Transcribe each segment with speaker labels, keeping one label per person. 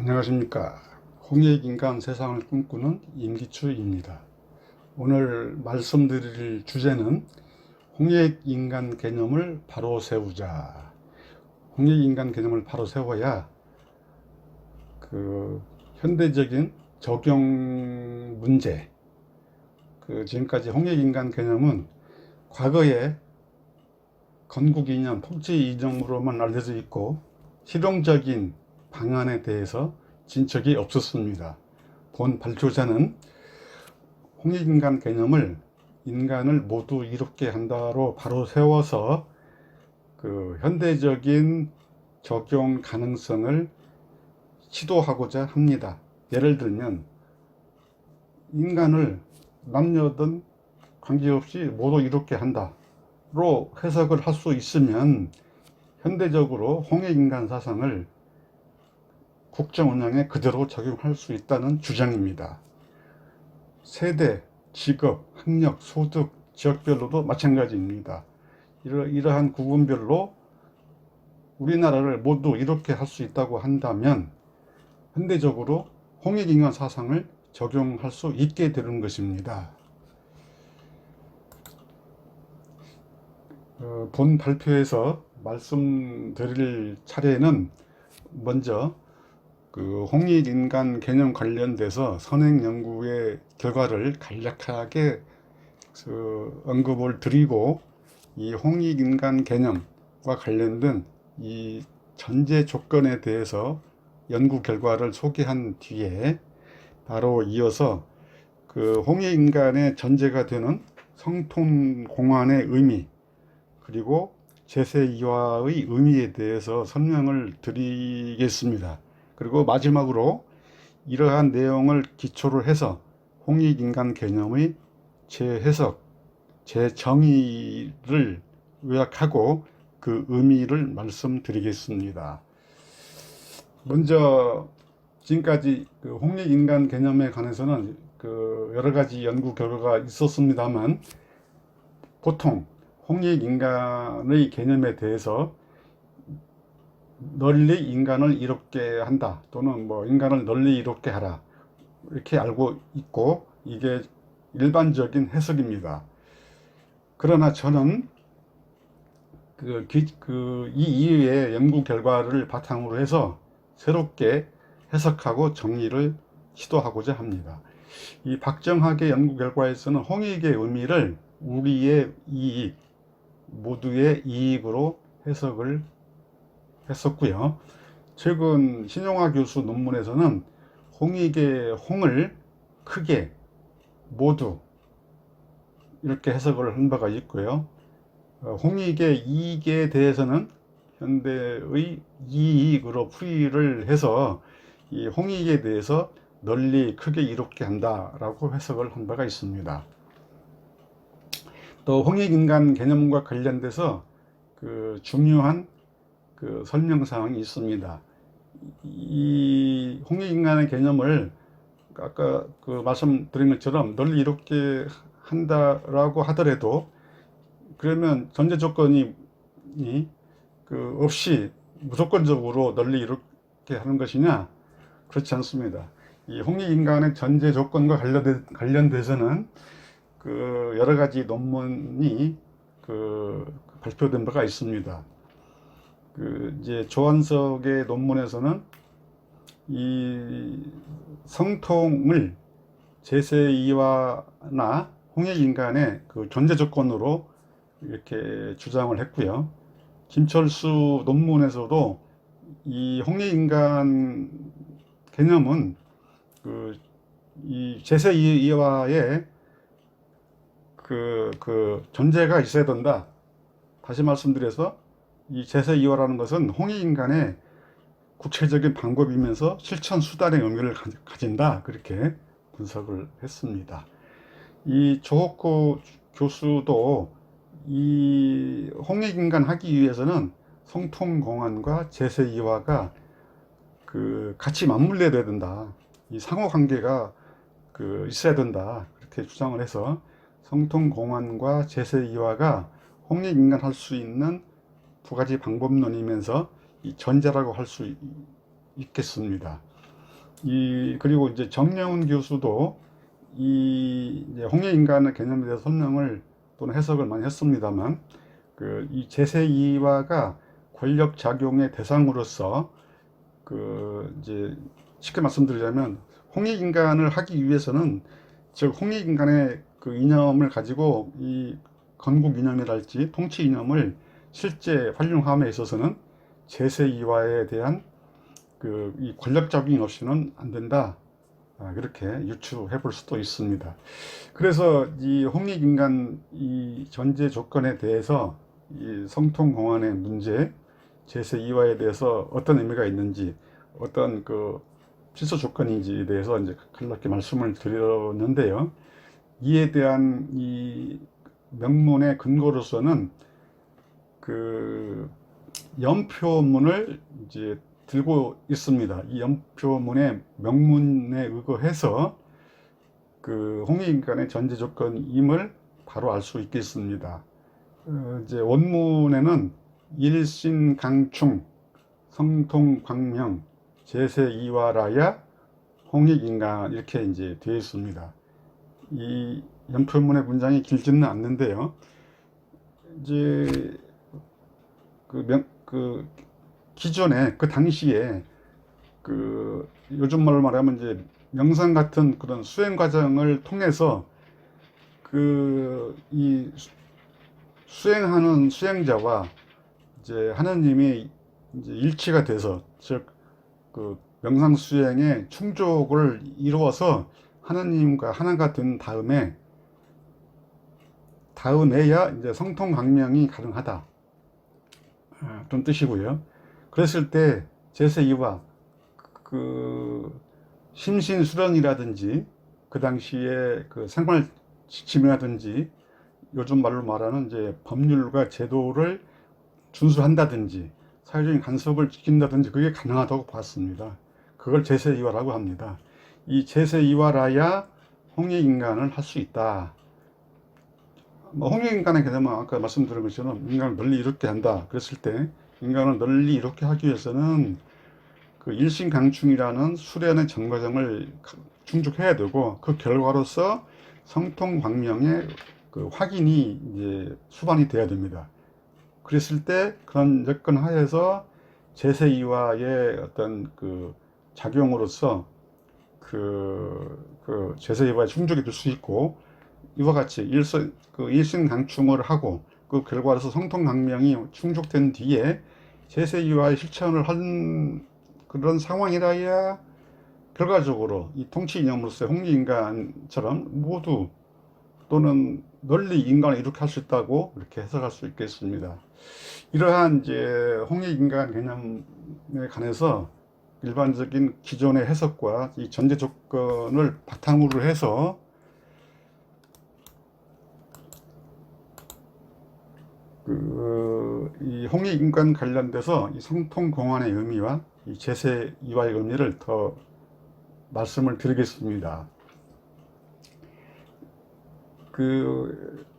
Speaker 1: 안녕하십니까. 홍익인간 세상을 꿈꾸는 임기추입니다. 오늘 말씀드릴 주제는 홍익인간 개념을 바로 세우자. 홍익인간 개념을 바로 세워야 현대적인 적용 문제, 지금까지 홍익인간 개념은 과거에 건국이념, 통치이념으로만 알려져 있고 실용적인 방안에 대해서 진척이 없었습니다. 본 발표자는 홍익인간 개념을 인간을 모두 이롭게 한다로 바로 세워서 현대적인 적용 가능성을 시도하고자 합니다. 예를 들면 인간을 남녀든 관계없이 모두 이롭게 한다로 해석을 할 수 있으면 현대적으로 홍익인간 사상을 국정 운영에 그대로 적용할 수 있다는 주장입니다. 세대, 직업, 학력, 소득, 지역별로도 마찬가지입니다. 이러한 구분별로 우리나라를 모두 이렇게 할 수 있다고 한다면 현대적으로 홍익인간 사상을 적용할 수 있게 되는 것입니다. 본 발표에서 말씀드릴 차례는 먼저 홍익인간 개념 관련돼서 선행 연구의 결과를 간략하게 언급을 드리고 이 홍익인간 개념과 관련된 이 전제 조건에 대해서 연구 결과를 소개한 뒤에 바로 이어서 홍익인간의 전제가 되는 성통공안의 의미 그리고 제세이화의 의미에 대해서 설명을 드리겠습니다. 그리고 마지막으로 이러한 내용을 기초로 해서 홍익인간 개념의 재해석, 재정의를 요약하고 그 의미를 말씀드리겠습니다. 먼저 지금까지 홍익인간 개념에 관해서는 여러 가지 연구 결과가 있었습니다만 보통 홍익인간의 개념에 대해서 널리 인간을 이롭게 한다 또는 인간을 널리 이롭게 하라 이렇게 알고 있고 이게 일반적인 해석입니다. 그러나 저는 이 이후의 연구 결과를 바탕으로 해서 새롭게 해석하고 정리를 시도하고자 합니다. 이 박정학의 연구 결과에서는 홍익의 의미를 우리의 이익, 모두의 이익으로 해석을 했었고요. 최근 신용화 교수 논문에서는 홍익의 홍을 크게 모두 이렇게 해석을 한 바가 있고요. 홍익의 이익에 대해서는 현대의 이익으로 풀이를 해서 이 홍익에 대해서 널리 크게 이롭게 한다라고 해석을 한 바가 있습니다. 또 홍익인간 개념과 관련돼서 중요한 설명사항이 있습니다. 이 홍익인간의 개념을 아까 말씀드린 것처럼 널리 이롭게 한다라고 하더라도 그러면 전제 조건이 없이 무조건적으로 널리 이롭게 하는 것이냐? 그렇지 않습니다. 이 홍익인간의 전제 조건과 관련돼서는 여러 가지 논문이 발표된 바가 있습니다. 이제 조한석의 논문에서는 이 성통을 제세이화나 홍익인간의 전제 조건으로 이렇게 주장을 했고요. 김철수 논문에서도 이 홍익인간 개념은 이 제세이화에 전제가 있어야 된다. 다시 말씀드려서 이 제세이화라는 것은 홍익인간의 구체적인 방법이면서 실천 수단의 의미를 가진다. 그렇게 분석을 했습니다. 이 조호코 교수도 이 홍익인간 하기 위해서는 성통공안과 제세이화가 같이 맞물려야 된다. 이 상호관계가 있어야 된다. 그렇게 주장을 해서 성통공안과 제세이화가 홍익인간 할 수 있는 두 가지 방법론이면서 이 전제라고 할 수 있겠습니다. 그리고 이제 정려운 교수도 이제 홍익인간의 개념에 대해서 설명을 또는 해석을 많이 했습니다만, 이 제세 이화가 권력 작용의 대상으로서, 이제 쉽게 말씀드리자면, 홍익인간을 하기 위해서는, 즉 홍익인간의 그 이념을 가지고 이 건국 이념이랄지 통치 이념을 실제 활용함에 있어서는 제세 이화에 대한 이 권력 작용이 없이는 안 된다. 그렇게 유추해 볼 수도 있습니다. 그래서 이 홍익인간 이 전제 조건에 대해서 이 성통공안의 문제, 제세2화에 대해서 어떤 의미가 있는지, 어떤 필수 조건인지에 대해서 이제 간략히 말씀을 드렸는데요. 이에 대한 이 명문의 근거로서는 연표문을 이제 들고 있습니다. 이 연표문의 명문에 의거해서 홍익인간의 전제 조건임을 바로 알 수 있겠습니다. 이제 원문에는 일신강충, 성통광명, 제세2화라야 홍익인간 이렇게 이제 되어 있습니다. 이 연표문의 문장이 길지는 않는데요. 이제 기존에 당시에 요즘 말로 말하면 이제 명상 같은 그런 수행 과정을 통해서 이 수행하는 수행자와 이제 하느님이 이제 일치가 돼서, 즉 명상 수행의 충족을 이루어서 하느님과 하나가 된 다음에야 이제 성통광명이 가능하다, 그런 뜻이고요. 그랬을 때 제세2화 심신수련이라든지 그 당시에 생활 지침이라든지 요즘 말로 말하는 이제 법률과 제도를 준수한다든지 사회적인 간섭을 지킨다든지 그게 가능하다고 봤습니다. 그걸 제세2화라고 합니다. 이 제세2화라야 홍익인간을 할 수 있다. 홍익인간의 개념은 아까 말씀드린 것처럼 인간을 널리 이롭게 한다 그랬을 때, 인간을 널리 이롭게 하기 위해서는 일신강충이라는 수련의 전 과정을 충족해야 되고, 그 결과로서 성통광명의 확인이 이제 수반이 돼야 됩니다. 그랬을 때 그런 여건 하에서 제세2화의 어떤 작용으로서 제세2화에 충족이 될 수 있고, 이와 같이 일신강충을 하고 그 결과로서 성통광명이 충족된 뒤에 제세2화의 실천을 한 그런 상황이라야 결과적으로 이 통치 이념으로서의 홍익인간처럼 모두 또는 널리 인간을 이렇게 할 수 있다고 이렇게 해석할 수 있겠습니다. 이러한 이제 홍익인간 개념에 관해서 일반적인 기존의 해석과 이 전제 조건을 바탕으로 해서 이 홍익인간 관련돼서 이 성통공안의 의미와 이 제세2화의 의미를 더 말씀을 드리겠습니다.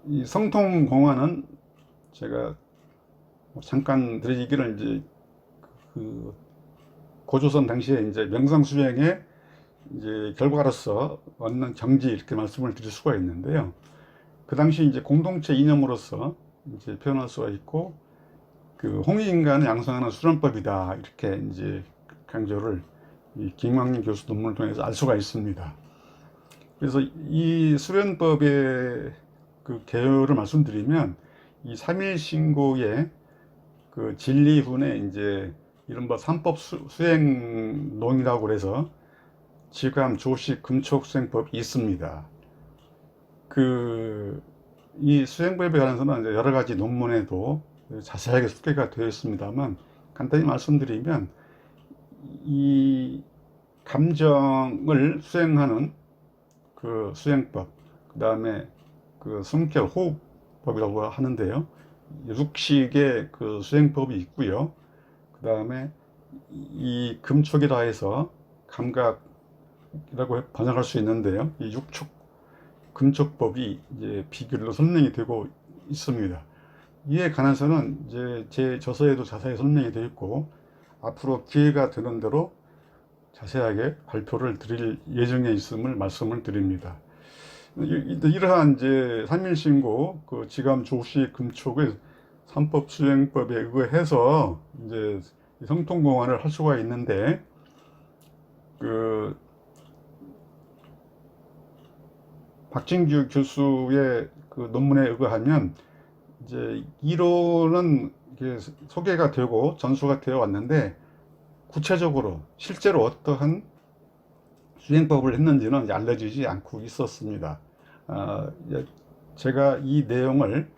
Speaker 1: 이 성통공안은 제가 잠깐 드리기를 이제 고조선 당시에 이제 명상수행의 이제 결과로서 얻는 정지 이렇게 말씀을 드릴 수가 있는데요. 그 당시 이제 공동체 이념으로서 이제 표현할 수가 있고, 홍익인간을 양성하는 수련법이다 이렇게 이제 강조를 이 김광림 교수 논문을 통해서 알 수가 있습니다. 그래서 이 수련법의 개요를 말씀드리면, 이 삼일신고의 진리훈에 이제 이른바 삼법 수행론이라고 그래서 지감, 조식, 금촉 수행법이 있습니다. 이 수행법에 관해서는 이제 여러 가지 논문에도 자세하게 소개가 되어 있습니다만, 간단히 말씀드리면, 이 감정을 수행하는 수행법, 그 다음에 숨결 호흡법이라고 하는데요. 6식의 수행법이 있고요. 그 다음에 이 금촉이라 해서 감각이라고 번역할 수 있는데요. 이 6촉 금촉법이 이제 비결로 설명이 되고 있습니다. 이에 관해서는 이제 제 저서에도 자세히 설명이 되어 있고, 앞으로 기회가 되는 대로 자세하게 발표를 드릴 예정에 있음을 말씀을 드립니다. 이러한 이제 3일 신고 그 지감 조시 금촉의 3법 수행법에 의거해서 이제 성통공헌을 할 수가 있는데, 그 박진규 교수의 그 논문에 의거하면 이제 이론은 이게 소개가 되고 전수가 되어 왔는데, 구체적으로 실제로 어떠한 수행법을 했는지는 알려지지 않고 있었습니다. 제가 이 내용을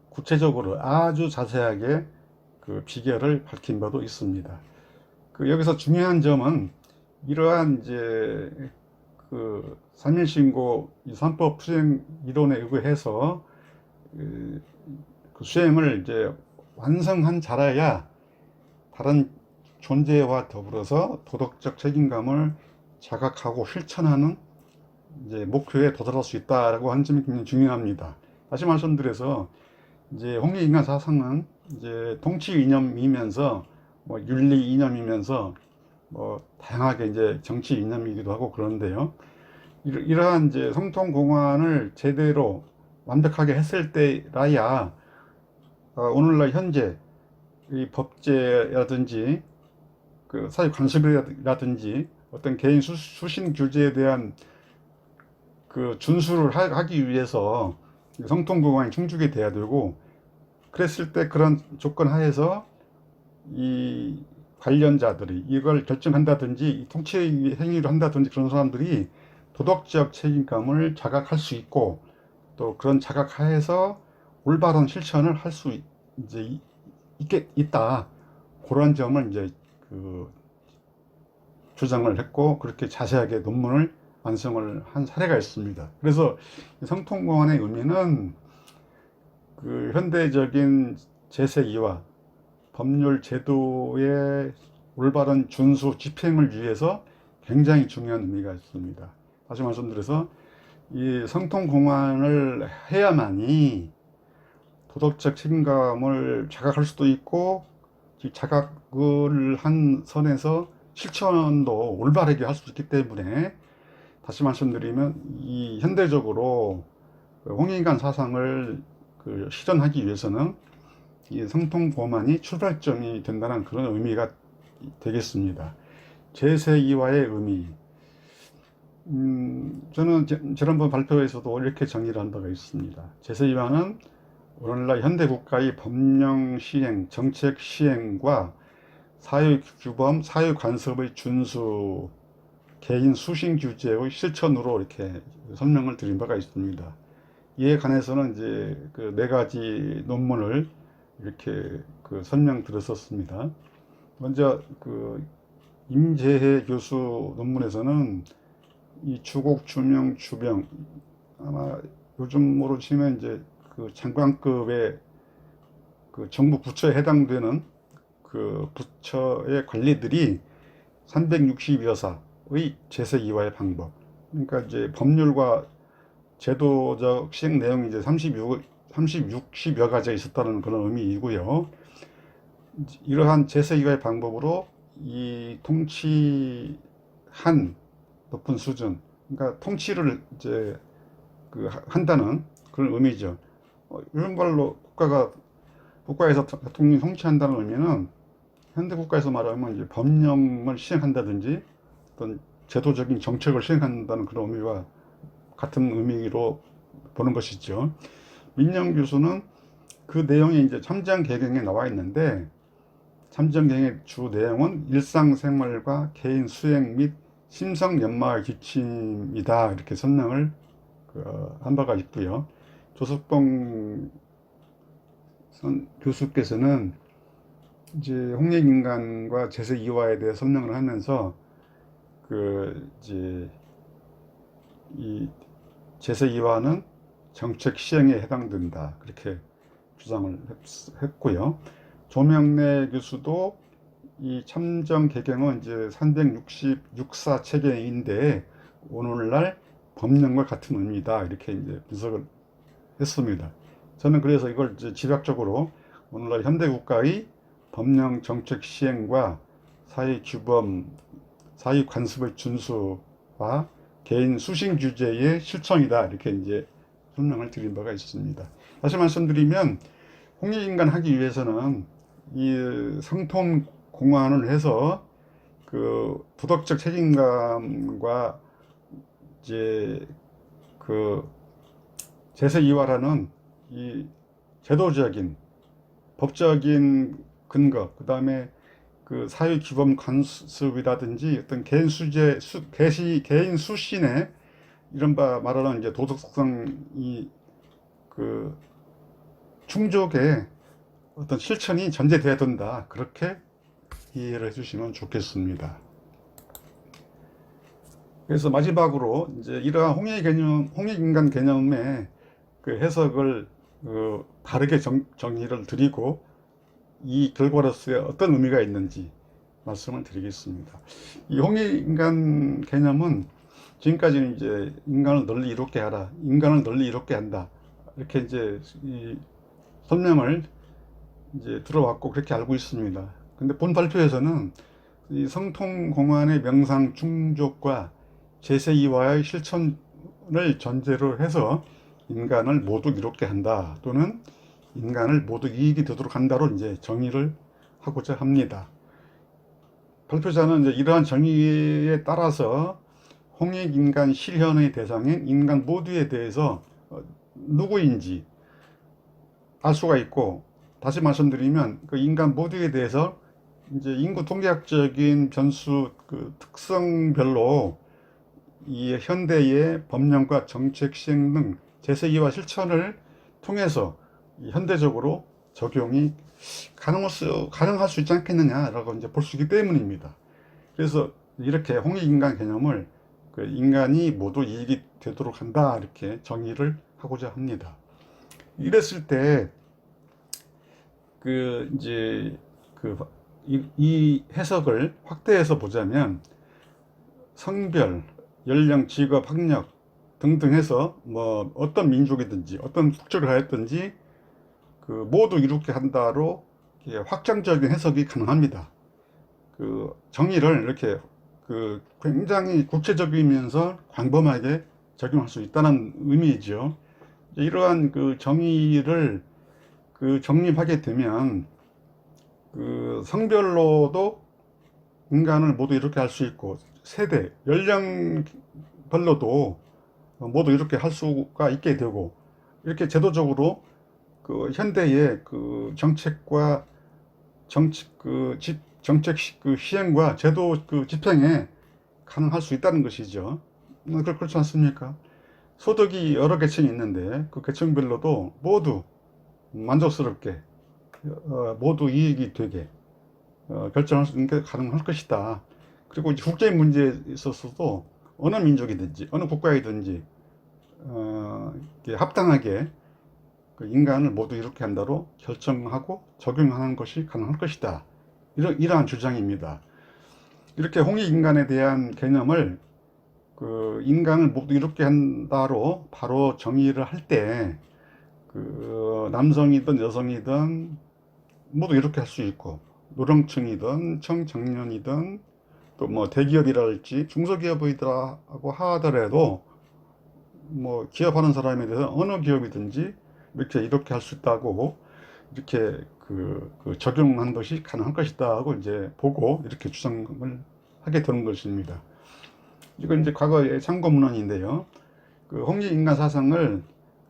Speaker 1: 구체적으로 아주 자세하게 그 비결을 밝힌 바도 있습니다. 여기서 중요한 점은 이러한 이제 그 3일 신고 이 3법 수행 이론에 의거해서 그 수행을 이제 완성한 자라야 다른 존재와 더불어서 도덕적 책임감을 자각하고 실천하는 이제 목표에 도달할 수 있다라고 하는 점이 굉장히 중요합니다. 다시 말씀드려서 이제 홍익인간 사상은 이제 통치 이념이면서 뭐 윤리 이념이면서 뭐 다양하게 이제 정치 이념이기도 하고 그런데요. 이러한 이제 성통공헌을 제대로 완벽하게 했을 때라야 오늘날 현재 이 법제라든지 그 사회 관습이라든지 어떤 개인 수신 규제에 대한 그 준수를 하기 위해서 성통공헌이 충족이 돼야 되고, 그랬을 때 그런 조건 하에서 이 관련자들이 이걸 결정한다든지 통치 행위를 한다든지 그런 사람들이 도덕적 책임감을 자각할 수 있고, 또 그런 자각 하에서 올바른 실천을 할 수 이제 있다, 그런 점을 이제 그 주장을 했고, 그렇게 자세하게 논문을 완성을 한 사례가 있습니다. 그래서 성통공헌의 의미는 그 현대적인 제세이와 법률 제도의 올바른 준수 집행을 위해서 굉장히 중요한 의미가 있습니다. 다시 말씀드려서 이 성통공헌을 해야만이 도덕적 책임감을 자각할 수도 있고, 자각을 한 선에서 실천도 올바르게 할 수 있기 때문에, 다시 말씀드리면 이 현대적으로 홍익인간 사상을 실현하기 위해서는 이 성통공헌이 출발점이 된다는 그런 의미가 되겠습니다. 제세이화의 의미, 저는 지난번 발표에서도 이렇게 정의를 한 바가 있습니다. 제세이화는 오늘날 현대국가의 법령 시행, 정책 시행과 사회규범, 사회관습의 준수, 개인 수신 규제의 실천으로 이렇게 설명을 드린 바가 있습니다. 이에 관해서는 이제 그 4가지 논문을 이렇게 설명드렸었습니다. 먼저 임재해 교수 논문에서는 이 주곡, 주명, 주병, 아마 요즘으로 치면 이제 장관급의 정부 부처에 해당되는 부처의 관리들이 360여사의 제세이화의 방법, 그러니까 이제 법률과 제도적 시행 내용이 이제 60여 가지가 있었다는 그런 의미이고요. 이러한 제세이화의 방법으로 이 통치한 높은 수준, 그러니까 통치를 이제 한다는 그런 의미죠. 이런 걸로 국가에서 대통령이 통치한다는 의미는 현대 국가에서 말하면 이제 법령을 시행한다든지 어떤 제도적인 정책을 시행한다는 그런 의미와 같은 의미로 보는 것이죠. 민영 교수는 그 내용이 이제 참정개경에 나와 있는데, 참정개경의 주 내용은 일상생활과 개인 수행 및 심성연마의 기침이다, 이렇게 설명을 한 바가 있고요. 조석봉 교수께서는 이제 홍익인간과 제세이화에 대해 설명을 하면서 이제 이 제세이화는 정책 시행에 해당된다, 그렇게 주장을 했고요. 조명래 교수도 이 참정 개경은 이제 366사 체계인데 오늘날 법령과 같은 의미다, 이렇게 이제 분석을 했습니다. 저는 그래서 이걸 이제 집약적으로 오늘날 현대 국가의 법령 정책 시행과 사회 규범, 사회 관습의 준수와 개인 수신 규제의 실천이다. 이렇게 이제 설명을 드린 바가 있습니다. 다시 말씀드리면 홍익인간 하기 위해서는 이 성통 공헌을 해서 그 도덕적 책임감과 이제 그 제세이화라는 이 제도적인 법적인 근거, 그 다음에 그 사회 규범 관습이라든지 어떤 개인 개인 수신의 이른바 말하는 이제 도덕성이 그 충족의 어떤 실천이 전제돼야 된다. 그렇게 이해를 해주시면 좋겠습니다. 그래서 마지막으로 이제 이러한 홍익인간 개념의 그 해석을 바르게 정리를 드리고 이 결과로서의 어떤 의미가 있는지 말씀을 드리겠습니다. 이 홍익인간 개념은 지금까지는 이제 인간을 널리 이롭게 하라, 인간을 널리 이롭게 한다, 이렇게 이제 이 설명을 이제 들어왔고 그렇게 알고 있습니다. 근데 본 발표에서는 이 성통공헌의 명상 충족과 제세이화의 실천을 전제로 해서 인간을 모두 이롭게 한다, 또는 인간을 모두 이익이 되도록 한다로 이제 정의를 하고자 합니다. 발표자는 이제 이러한 정의에 따라서 홍익인간 실현의 대상인 인간 모두에 대해서 누구인지 알 수가 있고, 다시 말씀드리면 그 인간 모두에 대해서 이제 인구 통계학적인 변수 그 특성별로 이 현대의 법령과 정책 시행 등 제세이화 실천을 통해서 현대적으로 적용이 가능할 수 있지 않겠느냐라고 이제 볼 수 있기 때문입니다. 그래서 이렇게 홍익인간 개념을 그 인간이 모두 이익이 되도록 한다, 이렇게 정의를 하고자 합니다. 이랬을 때 그 이제 이 해석을 확대해서 보자면 성별, 연령, 직업, 학력 등등 해서 뭐 어떤 민족이든지 어떤 국적을 하였든지 그 모두 이롭게 한다로 확장적인 해석이 가능합니다. 그 정의를 이렇게 그 굉장히 구체적이면서 광범하게 적용할 수 있다는 의미이죠. 이러한 그 정의를 그 정립하게 되면 그 성별로도 인간을 모두 이렇게 할 수 있고, 세대, 연령별로도 모두 이렇게 할 수가 있게 되고, 이렇게 제도적으로 그 현대의 그 정책과 정책 그 시행과 제도 그 집행에 가능할 수 있다는 것이죠. 그렇지 않습니까? 소득이 여러 계층이 있는데 그 계층별로도 모두 만족스럽게 모두 이익이 되게 결정할 수 있는 게 가능할 것이다. 그리고 이제 국제 문제에 있어서도 어느 민족이든지 어느 국가이든지 합당하게 그 인간을 모두 이렇게 한다로 결정하고 적용하는 것이 가능할 것이다. 이러한 주장입니다. 이렇게 홍익인간에 대한 개념을 그 인간을 모두 이렇게 한다로 바로 정의를 할 때 그 남성이든 여성이든 모두 이렇게 할 수 있고, 노령층이든 청장년이든 또 뭐 대기업이랄지 중소기업이라고 하더라도 뭐 기업하는 사람에 대해서 어느 기업이든지 이렇게 할 수 있다고 이렇게 그 적용한 것이 가능할 것이다 하고 이제 보고 이렇게 주장을 하게 되는 것입니다. 이건 이제 과거의 참고 문헌인데요. 그 홍익인간 사상을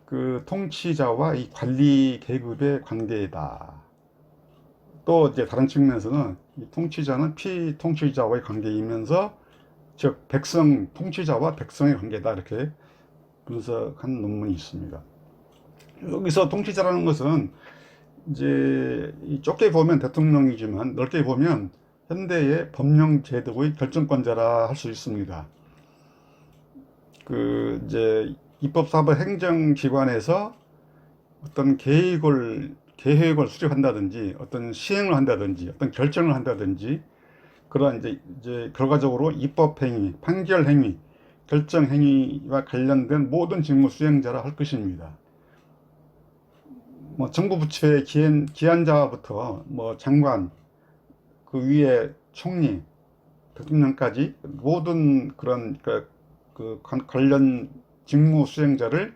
Speaker 1: 그 통치자와 이 관리 계급의 관계이다. 또 이제 다른 측면에서는 이 통치자는 피통치자와의 관계이면서 즉 통치자와 백성의 관계다, 이렇게 분석한 논문이 있습니다. 여기서 통치자라는 것은 이제 좁게 보면 대통령이지만 넓게 보면 현대의 법령 제도의 결정권자라 할 수 있습니다. 그 이제 입법사법 행정기관에서 어떤 계획을 수립한다든지 어떤 시행을 한다든지 어떤 결정을 한다든지 그런 이제 결과적으로 입법 행위, 판결 행위, 결정 행위와 관련된 모든 직무 수행자라 할 것입니다. 뭐 정부 부처의 기한자부터 뭐 장관, 그 위에 총리, 대통령까지 모든 그런 관련 직무 수행자를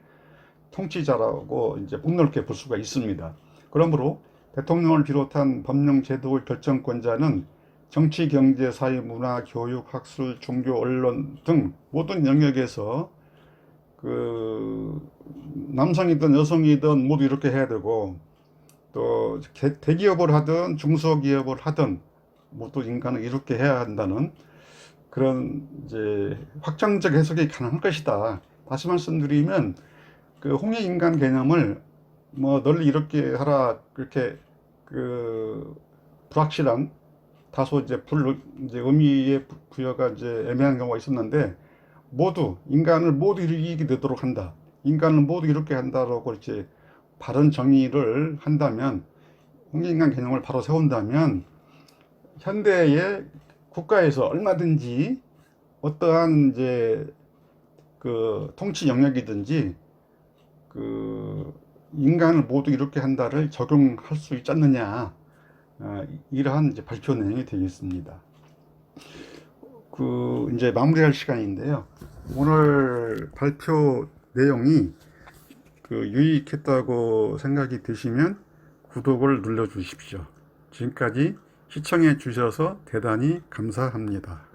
Speaker 1: 통치자라고 이제 폭넓게 볼 수가 있습니다. 그러므로 대통령을 비롯한 법령 제도 결정권자는 정치, 경제, 사회, 문화, 교육, 학술, 종교, 언론 등 모든 영역에서 남성이든 여성이든 모두 이렇게 해야 되고, 또 대기업을 하든 중소기업을 하든 모두 인간은 이렇게 해야 한다는 그런 이제 확장적 해석이 가능할 것이다. 다시 말씀드리면 홍익인간 개념을 뭐 널리 이렇게 하라, 그렇게 불확실한 다소 이제 의미의 부여가 이제 애매한 경우가 있었는데, 인간을 모두 이익이 되도록 한다, 인간을 모두 이렇게 한다라고 이제 바른 정의를 한다면, 홍익인간 개념을 바로 세운다면 현대의 국가에서 얼마든지 어떠한 이제 통치 영역이든지 인간을 모두 이렇게 한다를 적용할 수 있지 않느냐, 이러한 이제 발표 내용이 되겠습니다. 이제 마무리할 시간인데요. 오늘 발표 내용이 유익했다고 생각이 드시면 구독을 눌러 주십시오. 지금까지 시청해 주셔서 대단히 감사합니다.